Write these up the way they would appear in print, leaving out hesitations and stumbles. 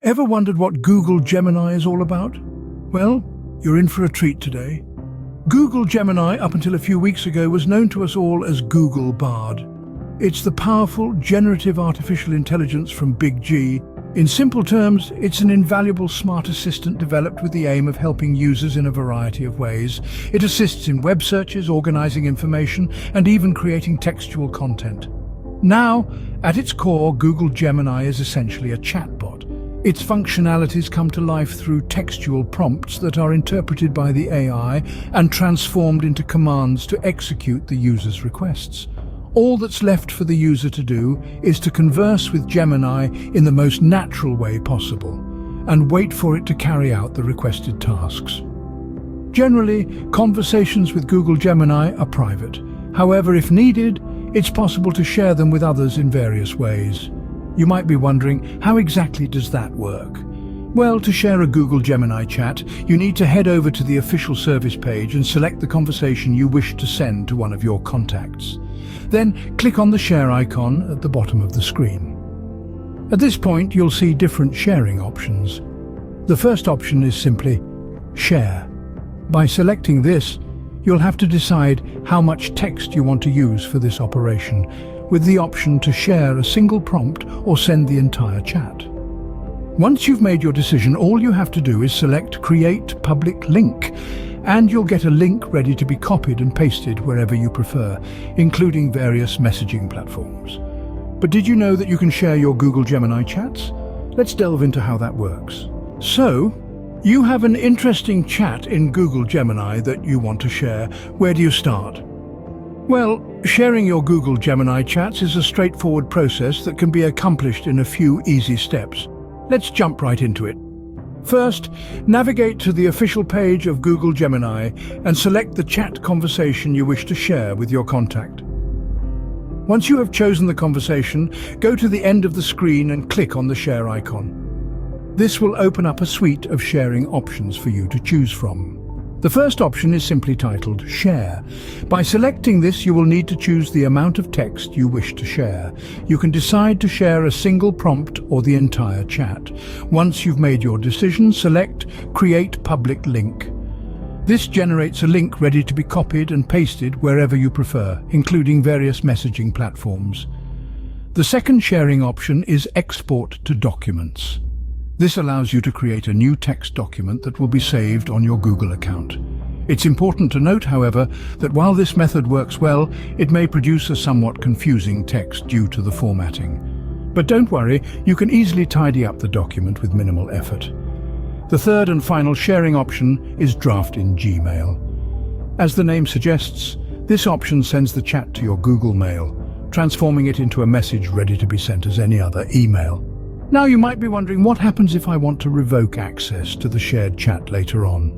Ever wondered what Google Gemini is all about? Well, you're in for a treat today. Google Gemini, up until a few weeks ago, was known to us all as Google Bard. It's the powerful, generative artificial intelligence from Big G. In simple terms, it's an invaluable smart assistant developed with the aim of helping users in a variety of ways. It assists in web searches, organizing information, and even creating textual content. Now, at its core, Google Gemini is essentially a chatbot. Its functionalities come to life through textual prompts that are interpreted by the AI and transformed into commands to execute the user's requests. All that's left for the user to do is to converse with Gemini in the most natural way possible and wait for it to carry out the requested tasks. Generally, conversations with Google Gemini are private. However, if needed, it's possible to share them with others in various ways. You might be wondering, how exactly does that work? Well, to share a Google Gemini chat, you need to head over to the official service page and select the conversation you wish to send to one of your contacts. Then click on the share icon at the bottom of the screen. At this point, you'll see different sharing options. The first option is simply Share. By selecting this, you'll have to decide how much text you want to use for this operation, with the option to share a single prompt or send the entire chat. Once you've made your decision, all you have to do is select Create Public Link, and you'll get a link ready to be copied and pasted wherever you prefer, including various messaging platforms. But did you know that you can share your Google Gemini chats? Let's delve into how that works. So, you have an interesting chat in Google Gemini that you want to share. Where do you start? Well, sharing your Google Gemini chats is a straightforward process that can be accomplished in a few easy steps. Let's jump right into it. First, navigate to the official page of Google Gemini and select the chat conversation you wish to share with your contact. Once you have chosen the conversation, go to the end of the screen and click on the share icon. This will open up a suite of sharing options for you to choose from. The first option is simply titled Share. By selecting this, you will need to choose the amount of text you wish to share. You can decide to share a single prompt or the entire chat. Once you've made your decision, select Create Public Link. This generates a link ready to be copied and pasted wherever you prefer, including various messaging platforms. The second sharing option is Export to Documents. This allows you to create a new text document that will be saved on your Google account. It's important to note, however, that while this method works well, it may produce a somewhat confusing text due to the formatting. But don't worry, you can easily tidy up the document with minimal effort. The third and final sharing option is Draft in Gmail. As the name suggests, this option sends the chat to your Google Mail, transforming it into a message ready to be sent as any other email. Now you might be wondering, what happens if I want to revoke access to the shared chat later on?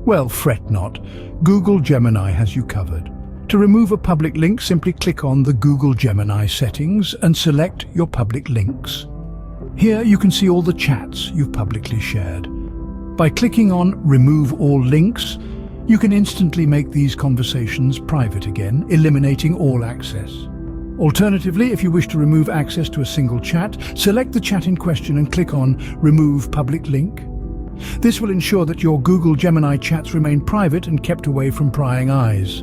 Well, fret not. Google Gemini has you covered. To remove a public link, simply click on the Google Gemini settings and select your public links. Here you can see all the chats you've publicly shared. By clicking on Remove All Links, you can instantly make these conversations private again, eliminating all access. Alternatively, if you wish to remove access to a single chat, select the chat in question and click on Remove Public Link. This will ensure that your Google Gemini chats remain private and kept away from prying eyes.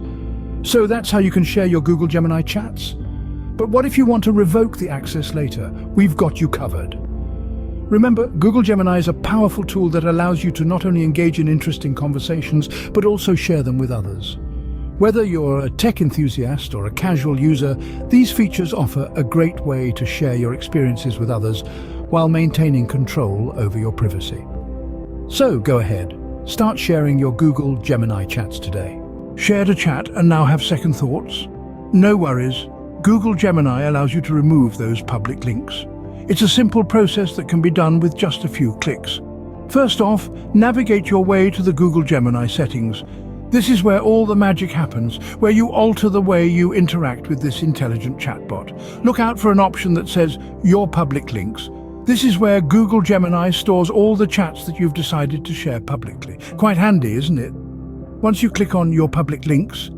So that's how you can share your Google Gemini chats. But what if you want to revoke the access later? We've got you covered. Remember, Google Gemini is a powerful tool that allows you to not only engage in interesting conversations, but also share them with others. Whether you're a tech enthusiast or a casual user, these features offer a great way to share your experiences with others while maintaining control over your privacy. So go ahead, start sharing your Google Gemini chats today. Shared a chat and now have second thoughts? No worries. Google Gemini allows you to remove those public links. It's a simple process that can be done with just a few clicks. First off, navigate your way to the Google Gemini settings. This is where all the magic happens, where you alter the way you interact with this intelligent chatbot. Look out for an option that says Your Public Links. This is where Google Gemini stores all the chats that you've decided to share publicly. Quite handy, isn't it? Once you click on Your Public Links,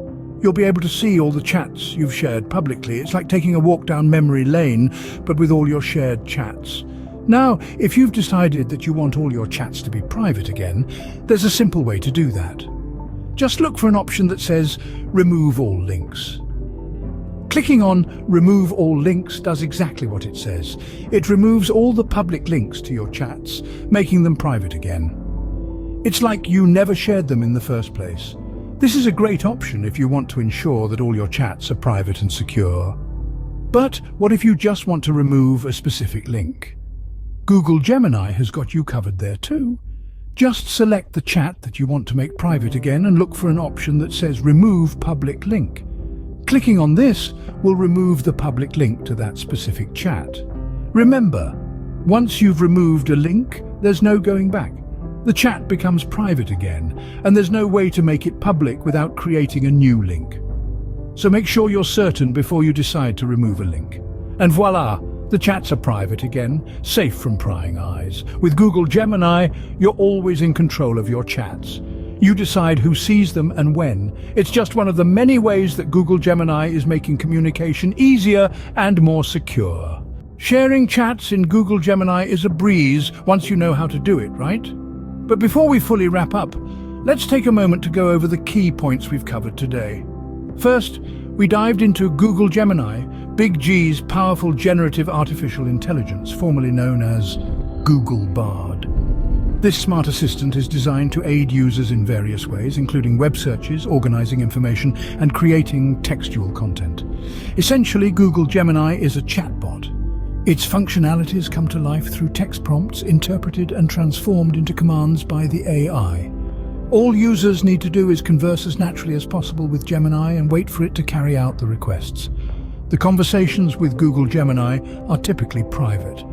you'll be able to see all the chats you've shared publicly. It's like taking a walk down memory lane, but with all your shared chats. Now, if you've decided that you want all your chats to be private again, there's a simple way to do that. Just look for an option that says Remove All Links. Clicking on Remove All Links does exactly what it says. It removes all the public links to your chats, making them private again. It's like you never shared them in the first place. This is a great option if you want to ensure that all your chats are private and secure. But what if you just want to remove a specific link? Google Gemini has got you covered there too. Just select the chat that you want to make private again and look for an option that says Remove Public Link. Clicking on this will remove the public link to that specific chat. Remember, once you've removed a link, there's no going back. The chat becomes private again, and there's no way to make it public without creating a new link. So make sure you're certain before you decide to remove a link. And voila! The chats are private again, safe from prying eyes. With Google Gemini, you're always in control of your chats. You decide who sees them and when. It's just one of the many ways that Google Gemini is making communication easier and more secure. Sharing chats in Google Gemini is a breeze once you know how to do it, right? But before we fully wrap up, let's take a moment to go over the key points we've covered today. First, we dived into Google Gemini, Big G's powerful generative artificial intelligence, formerly known as Google Bard. This smart assistant is designed to aid users in various ways, including web searches, organizing information, and creating textual content. Essentially, Google Gemini is a chatbot. Its functionalities come to life through text prompts interpreted and transformed into commands by the AI. All users need to do is converse as naturally as possible with Gemini and wait for it to carry out the requests. The conversations with Google Gemini are typically private.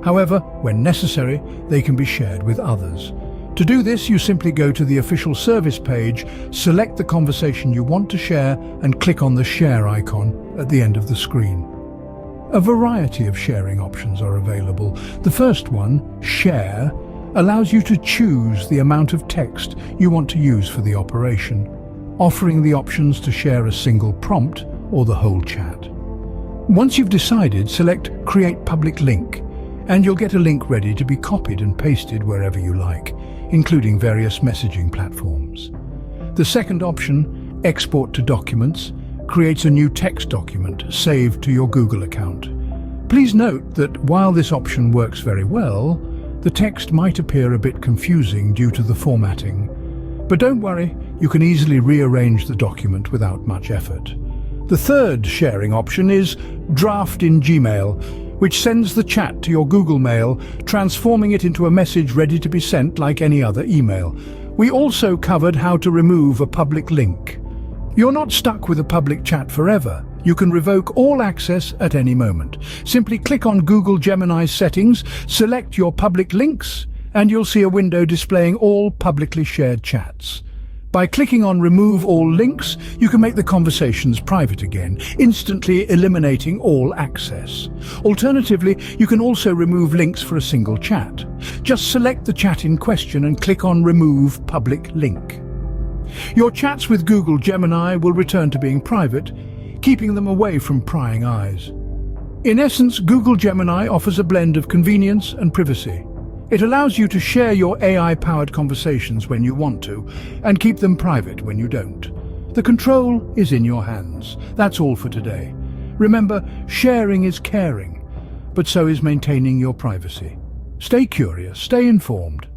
However, when necessary, they can be shared with others. To do this, you simply go to the official service page, select the conversation you want to share, and click on the share icon at the end of the screen. A variety of sharing options are available. The first one, Share, allows you to choose the amount of text you want to use for the operation, offering the options to share a single prompt or the whole chat. Once you've decided, select Create Public Link, and you'll get a link ready to be copied and pasted wherever you like, including various messaging platforms. The second option, Export to Documents, creates a new text document saved to your Google account. Please note that while this option works very well, the text might appear a bit confusing due to the formatting. But don't worry, you can easily rearrange the document without much effort. The third sharing option is Draft in Gmail, which sends the chat to your Google Mail, transforming it into a message ready to be sent like any other email. We also covered how to remove a public link. You're not stuck with a public chat forever. You can revoke all access at any moment. Simply click on Google Gemini's settings, select your public links, and you'll see a window displaying all publicly shared chats. By clicking on Remove All Links, you can make the conversations private again, instantly eliminating all access. Alternatively, you can also remove links for a single chat. Just select the chat in question and click on Remove Public Link. Your chats with Google Gemini will return to being private, keeping them away from prying eyes. In essence, Google Gemini offers a blend of convenience and privacy. It allows you to share your AI-powered conversations when you want to, and keep them private when you don't. The control is in your hands. That's all for today. Remember, sharing is caring, but so is maintaining your privacy. Stay curious, stay informed.